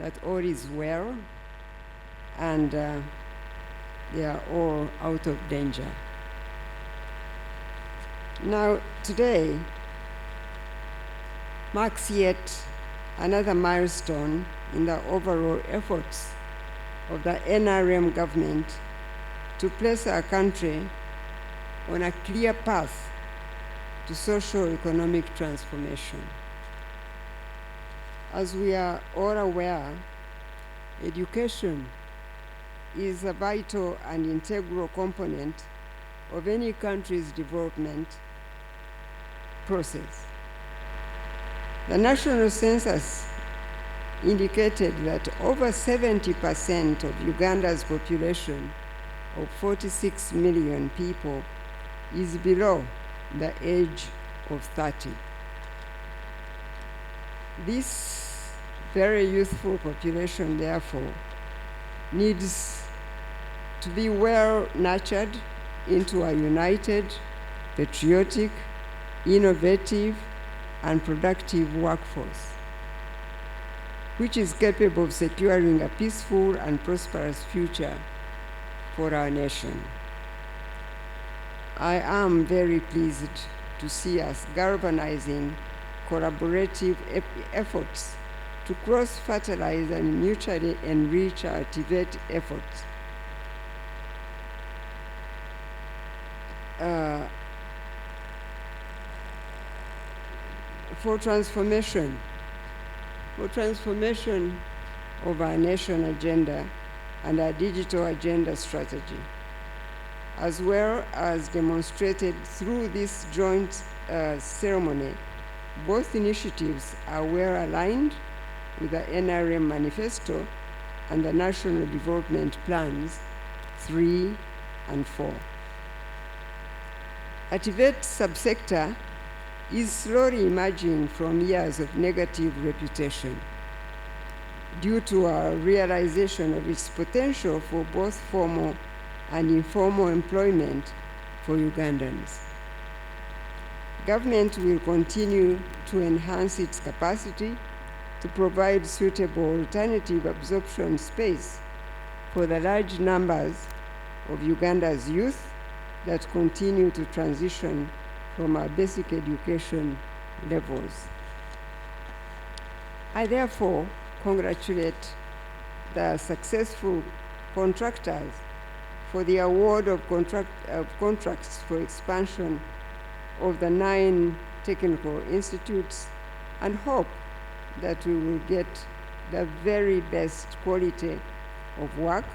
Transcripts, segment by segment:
that all is well and they are all out of danger. Now, today marks yet another milestone in the overall efforts of the NRM government to place our country on a clear path to socio-economic transformation. As we are all aware, education is a vital and integral component of any country's development process. The national census indicated that over 70% of Uganda's population of 46 million people is below the age of 30. This very youthful population, therefore, needs to be well nurtured into a united, patriotic, innovative, and productive workforce, which is capable of securing a peaceful and prosperous future for our nation. I am very pleased to see us galvanizing collaborative efforts to cross-fertilize and mutually enrich our TVET efforts. For transformation of our nation agenda and our digital agenda strategy, as well as demonstrated through this joint ceremony. Both initiatives are well aligned with the NRM Manifesto and the National Development Plans 3 and 4. A TVET subsector is slowly emerging from years of negative reputation due to our realization of its potential for both formal and informal employment for Ugandans. Government will continue to enhance its capacity to provide suitable alternative absorption space for the large numbers of Uganda's youth that continue to transition from our basic education levels. I therefore congratulate the successful contractors for the award of contracts for expansion of the 9 technical institutes and hope that we will get the very best quality of work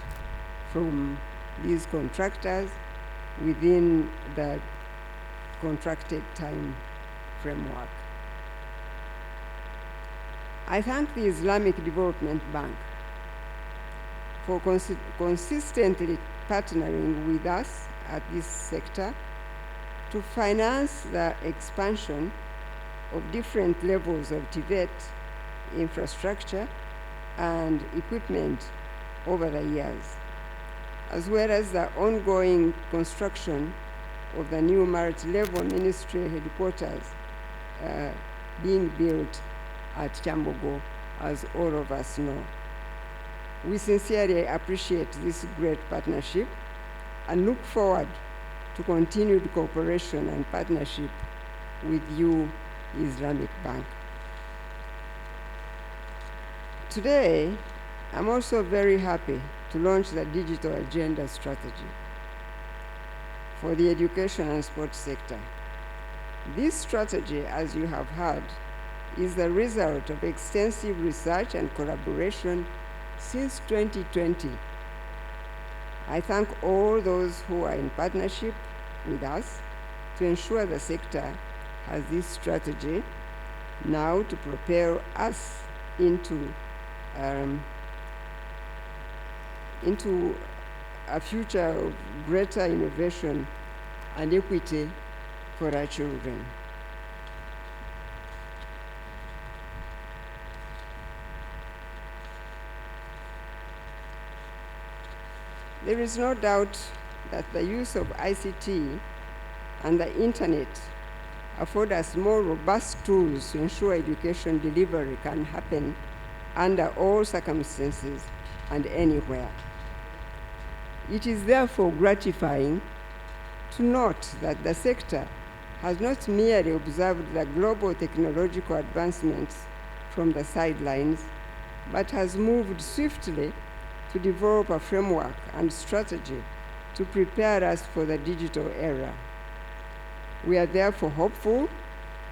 from these contractors within the contracted time framework. I thank the Islamic Development Bank for consistently partnering with us at this sector to finance the expansion of different levels of TVET infrastructure and equipment over the years, as well as the ongoing construction of the new multi-level ministry headquarters being built at Kyambogo, as all of us know. We sincerely appreciate this great partnership and look forward to continued cooperation and partnership with you, Islamic Bank. Today, I'm also very happy to launch the digital agenda strategy for the education and sports sector. This strategy, as you have heard, is the result of extensive research and collaboration since 2020. I thank all those who are in partnership with us to ensure the sector has this strategy now to propel us into a future of greater innovation and equity for our children. There is no doubt that the use of ICT and the internet afford us more robust tools to ensure education delivery can happen under all circumstances and anywhere. It is therefore gratifying to note that the sector has not merely observed the global technological advancements from the sidelines, but has moved swiftly to develop a framework and strategy to prepare us for the digital era. We are therefore hopeful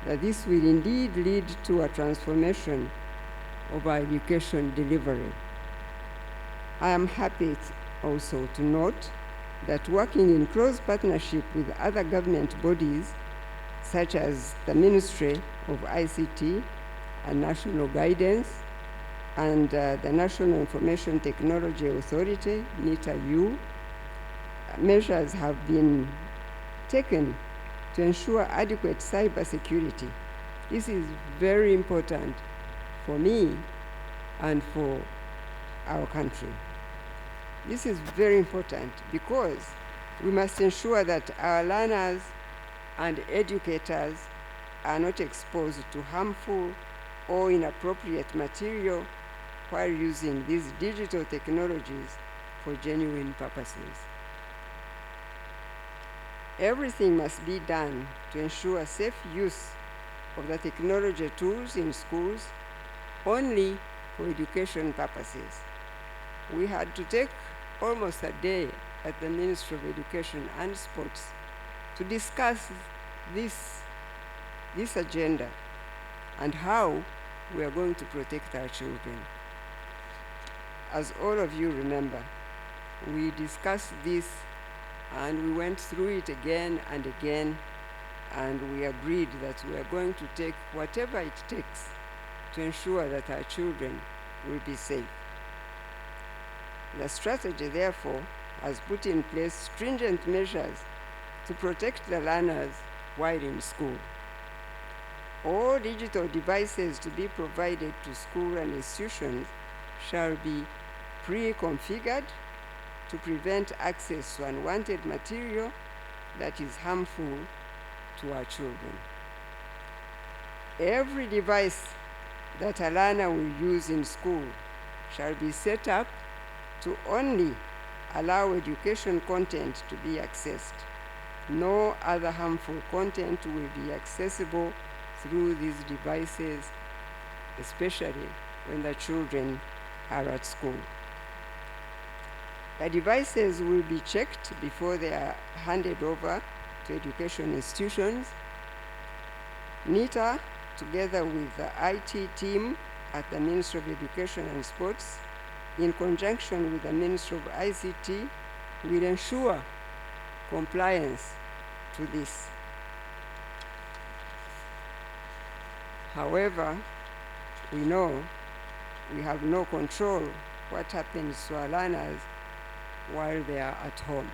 that this will indeed lead to a transformation of our education delivery. I am happy also to note that working in close partnership with other government bodies, such as the Ministry of ICT and National Guidance, and the National Information Technology Authority, NITA-U, measures have been taken to ensure adequate cybersecurity. This is very important for me and for our country. This is very important because we must ensure that our learners and educators are not exposed to harmful or inappropriate material while using these digital technologies for genuine purposes. Everything must be done to ensure safe use of the technology tools in schools only for education purposes. We had to take almost a day at the Ministry of Education and Sports to discuss this agenda and how we are going to protect our children. As all of you remember, we discussed this and we went through it again and again, and we agreed that we are going to take whatever it takes to ensure that our children will be safe. The strategy, therefore, has put in place stringent measures to protect the learners while in school. All digital devices to be provided to school and institutions shall be pre-configured to prevent access to unwanted material that is harmful to our children. Every device that a learner will use in school shall be set up to only allow education content to be accessed. No other harmful content will be accessible through these devices, especially when the children are at school. The devices will be checked before they are handed over to education institutions. NITA, together with the IT team at the Ministry of Education and Sports, in conjunction with the Ministry of ICT, will ensure compliance to this. However, we know we have no control what happens to our learners while they are at home.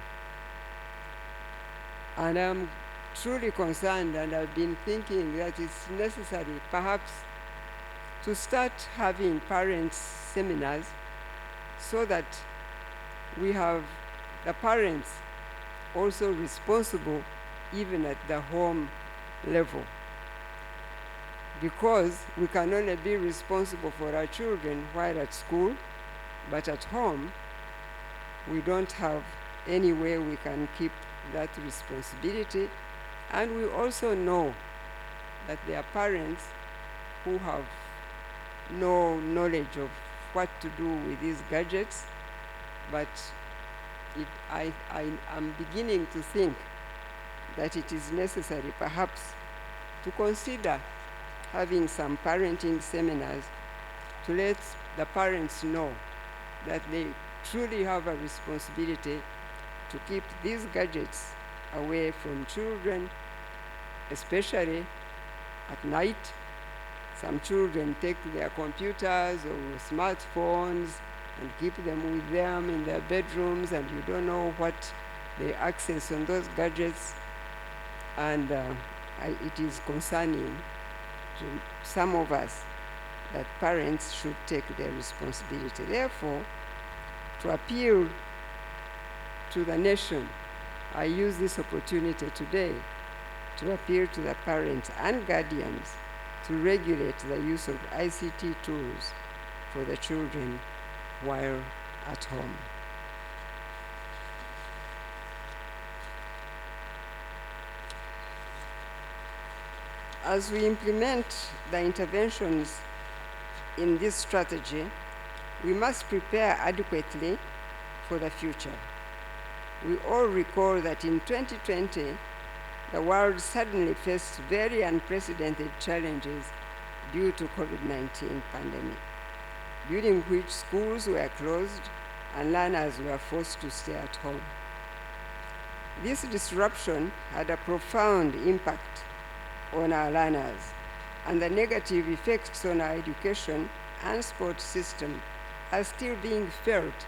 And I'm truly concerned, and I've been thinking that it's necessary perhaps to start having parents' seminars so that we have the parents also responsible even at the home level. Because we can only be responsible for our children while at school, but at home, we don't have any way we can keep that responsibility. And we also know that there are parents who have no knowledge of what to do with these gadgets, but I'm beginning to think that it is necessary perhaps to consider having some parenting seminars to let the parents know that they truly have a responsibility to keep these gadgets away from children, especially at night. Some children take their computers or smartphones and keep them with them in their bedrooms, and you don't know what they access on those gadgets. And it is concerning to some of us that parents should take their responsibility. Therefore, to appeal to the nation, I use this opportunity today to appeal to the parents and guardians to regulate the use of ICT tools for the children while at home. As we implement the interventions in this strategy, we must prepare adequately for the future. We all recall that in 2020, the world suddenly faced very unprecedented challenges due to COVID-19 pandemic, during which schools were closed and learners were forced to stay at home. This disruption had a profound impact on our learners, and the negative effects on our education and sports system are still being felt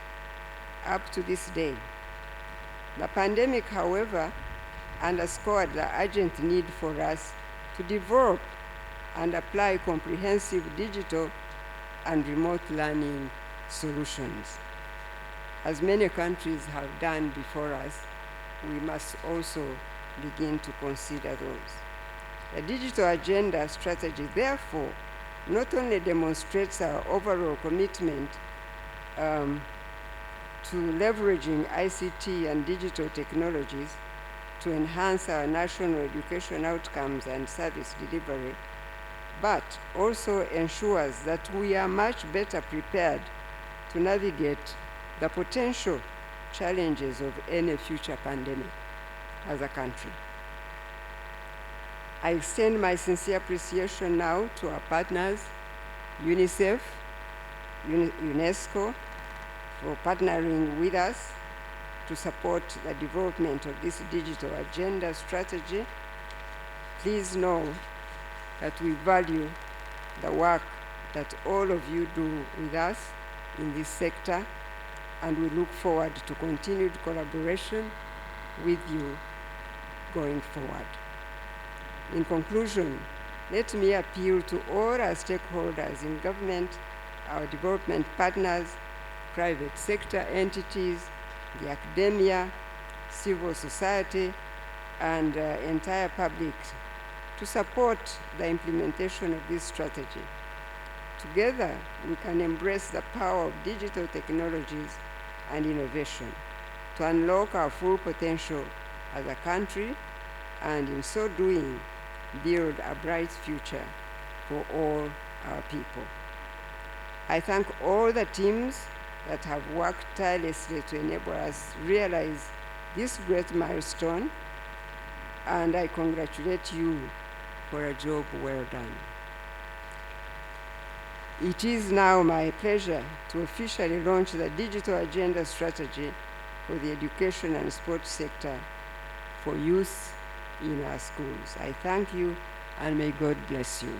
up to this day. The pandemic, however, underscored the urgent need for us to develop and apply comprehensive digital and remote learning solutions. As many countries have done before us, we must also begin to consider those. The digital agenda strategy, therefore, not only demonstrates our overall commitment to leveraging ICT and digital technologies to enhance our national education outcomes and service delivery, but also ensures that we are much better prepared to navigate the potential challenges of any future pandemic as a country. I extend my sincere appreciation now to our partners, UNICEF, UNESCO, for partnering with us to support the development of this digital agenda strategy. Please know that we value the work that all of you do with us in this sector, and we look forward to continued collaboration with you going forward. In conclusion, let me appeal to all our stakeholders in government, our development partners, private sector entities, the academia, civil society, and entire public to support the implementation of this strategy. Together, we can embrace the power of digital technologies and innovation to unlock our full potential as a country, and in so doing, build a bright future for all our people. I thank all the teams that have worked tirelessly to enable us realize this great milestone, and I congratulate you for a job well done. It is now my pleasure to officially launch the digital agenda strategy for the education and sports sector for youth in our schools. I thank you, and may God bless you.